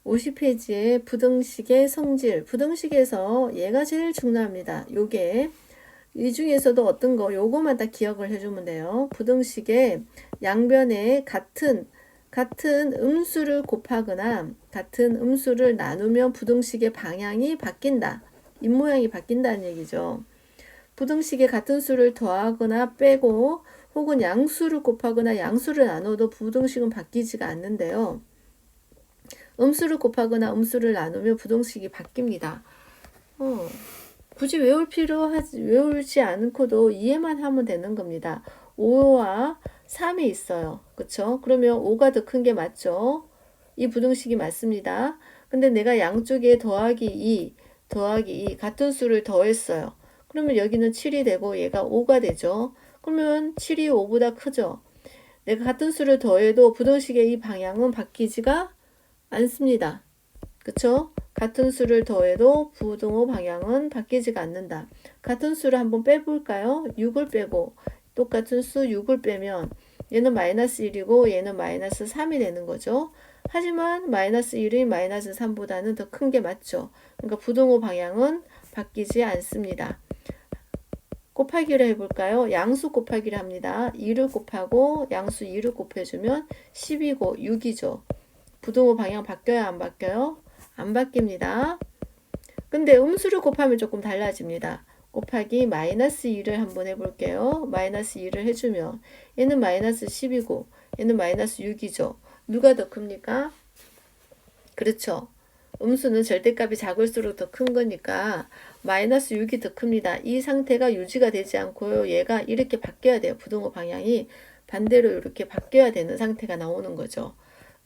50페이지에 부등식의 성질, 부등식에서 얘가 제일 중요합니다. 요게 이 중에서도 어떤 거 요거만 다 기억을 해주면 돼요. 부등식의 양변에 같은 음수를 곱하거나 같은 음수를 나누면 부등식의 방향이 바뀐다. 입모양이 바뀐다는 얘기죠. 부등식의 같은 수를 더하거나 빼고 혹은 양수를 곱하거나 양수를 나눠도 부등식은 바뀌지가 않는데요. 음수를 곱하거나 음수를 나누면 부등식이 바뀝니다. 굳이 외울지 않고도 이해만 하면 되는 겁니다. 5와 3이 있어요. 그쵸? 그러면 5가 더 큰 게 맞죠? 이 부등식이 맞습니다. 근데 내가 양쪽에 더하기 2 같은 수를 더했어요. 그러면 여기는 7이 되고 얘가 5가 되죠. 그러면 7이 5보다 크죠. 내가 같은 수를 더해도 부등식의 이 방향은 바뀌지가 않습니다. 그쵸? 같은 수를 더해도 부등호 방향은 바뀌지가 않는다. 같은 수를 한번 빼볼까요? 6을 빼고 똑같은 수 6을 빼면 얘는 마이너스 1이고 얘는 마이너스 3이 되는 거죠. 하지만 마이너스 1이 마이너스 3보다는 더 큰 게 맞죠. 그러니까 부등호 방향은 바뀌지 않습니다. 곱하기를 해볼까요? 양수 곱하기를 합니다. 2를 곱하고 양수 2를 곱해주면 10이고 6이죠. 부등호 방향 바뀌어요? 안 바뀌어요? 안 바뀝니다. 근데 음수를 곱하면 조금 달라집니다. 곱하기 마이너스 2를 한번 해볼게요. 마이너스 2를 해주면 얘는 마이너스 10이고 얘는 마이너스 6이죠. 누가 더 큽니까? 그렇죠. 음수는 절대값이 작을수록 더 큰 거니까 마이너스 6이 더 큽니다. 이 상태가 유지가 되지 않고요. 얘가 이렇게 바뀌어야 돼요. 부등호 방향이 반대로 이렇게 바뀌어야 되는 상태가 나오는 거죠.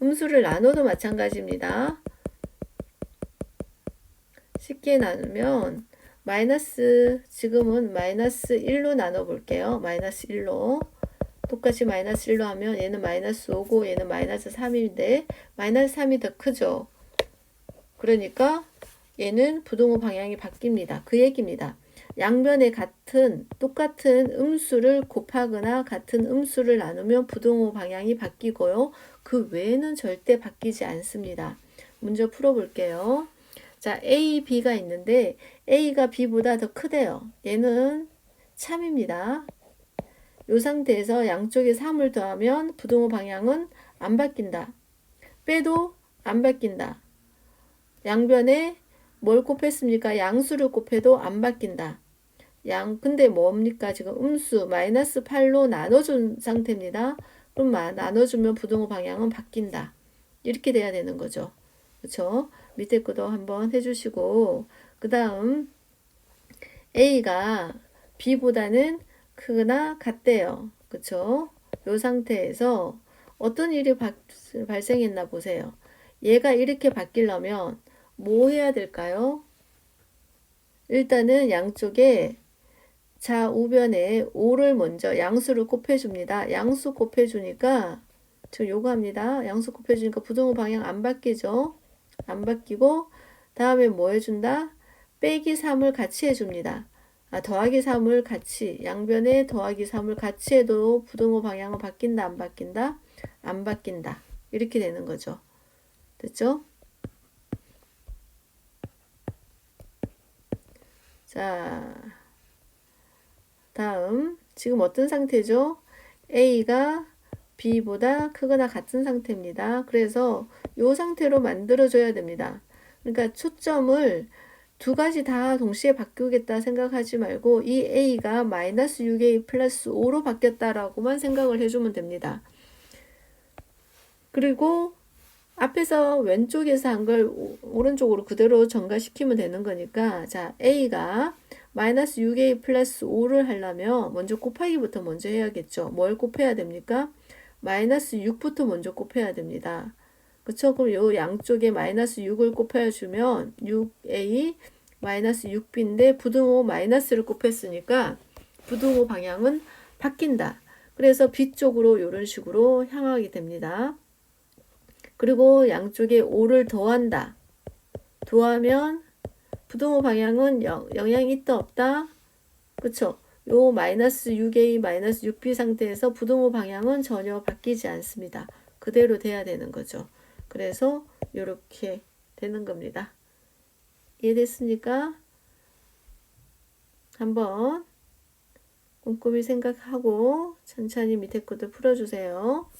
음수를 나눠도 마찬가지입니다. 쉽게 나누면 지금은 마이너스 1로 나눠 볼게요. 마이너스 1로 똑같이 마이너스 1로 하면 얘는 마이너스 5고 얘는 마이너스 3인데 마이너스 3이 더 크죠. 그러니까 얘는 부등호 방향이 바뀝니다. 그 얘기입니다. 양변에 똑같은 음수를 곱하거나 같은 음수를 나누면 부등호 방향이 바뀌고요. 그 외에는 절대 바뀌지 않습니다. 문제 풀어볼게요. 자, A, B가 있는데 A가 B보다 더 크대요. 얘는 참입니다. 이 상태에서 양쪽에 3을 더하면 부등호 방향은 안 바뀐다. 빼도 안 바뀐다. 양변에 뭘 곱했습니까? 양수를 곱해도 안 바뀐다. 근데 뭡니까? 지금 음수 마이너스 8로 나눠준 상태입니다. 그럼 나눠주면 부등호 방향은 바뀐다. 이렇게 돼야 되는 거죠. 그렇죠? 밑에 것도 한번 해주시고 그 다음 A가 B보다는 크거나 같대요. 그렇죠? 이 상태에서 어떤 일이 발생했나 보세요. 얘가 이렇게 바뀌려면 뭐 해야 될까요? 일단은 양쪽에 우변에 5를 먼저 양수를 곱해줍니다. 양수 곱해주니까 저 요거 합니다. 양수 곱해주니까 부등호 방향 안 바뀌죠. 안 바뀌고 다음에 뭐 해준다? 빼기 3을 같이 해줍니다. 더하기 3을 같이 양변에 더하기 3을 같이 해도 부등호 방향은 바뀐다 안 바뀐다? 안 바뀐다. 이렇게 되는 거죠. 됐죠? 자, 다음 지금 어떤 상태죠? A가 B보다 크거나 같은 상태입니다. 그래서 이 상태로 만들어줘야 됩니다. 그러니까 초점을 두 가지 다 동시에 바꾸겠다 생각하지 말고 이 A가 마이너스 6A 플러스 5로 바뀌었다라고만 생각을 해주면 됩니다. 그리고 앞에서 왼쪽에서 한 걸 오른쪽으로 그대로 전가시키면 되는 거니까 자 A가 마이너스 6A 플러스 5를 하려면 먼저 곱하기부터 먼저 해야겠죠. 뭘 곱해야 됩니까? 마이너스 6부터 먼저 곱해야 됩니다. 그쵸? 그럼 요 양쪽에 마이너스 6을 곱해주면 6A 마이너스 6B인데 부등호 마이너스를 곱했으니까 부등호 방향은 바뀐다. 그래서 B 쪽으로 이런 식으로 향하게 됩니다. 그리고 양쪽에 5를 더한다. 더하면 부등호 방향은 영향이 있다 없다? 그쵸? 요 마이너스 6A 마이너스 6B 상태에서 부등호 방향은 전혀 바뀌지 않습니다. 그대로 돼야 되는 거죠. 그래서 이렇게 되는 겁니다. 이해됐습니까? 한번 꼼꼼히 생각하고 천천히 밑에 것도 풀어주세요.